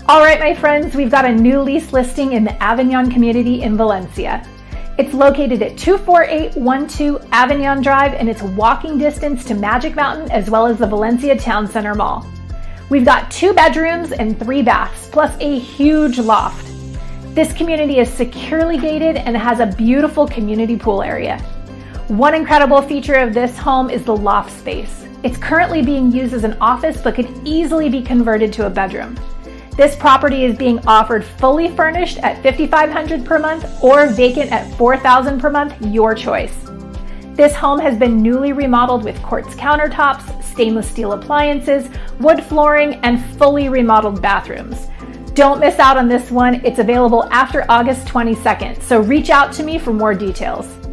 All right, my friends, we've got a new lease listing in the Avignon community in Valencia. It's located at 24812 Avignon Drive, and it's walking distance to Magic Mountain as well as the Valencia Town Center Mall. We've got 2 bedrooms and 3 baths, plus a huge loft. This community is securely gated and has a beautiful community pool area. One incredible feature of this home is the loft space. It's currently being used as an office, but could easily be converted to a bedroom. This property is being offered fully furnished at $5,500 per month or vacant at $4,000 per month, your choice. This home has been newly remodeled with quartz countertops, stainless steel appliances, wood flooring, and fully remodeled bathrooms. Don't miss out on this one. It's available after August 22nd, so reach out to me for more details.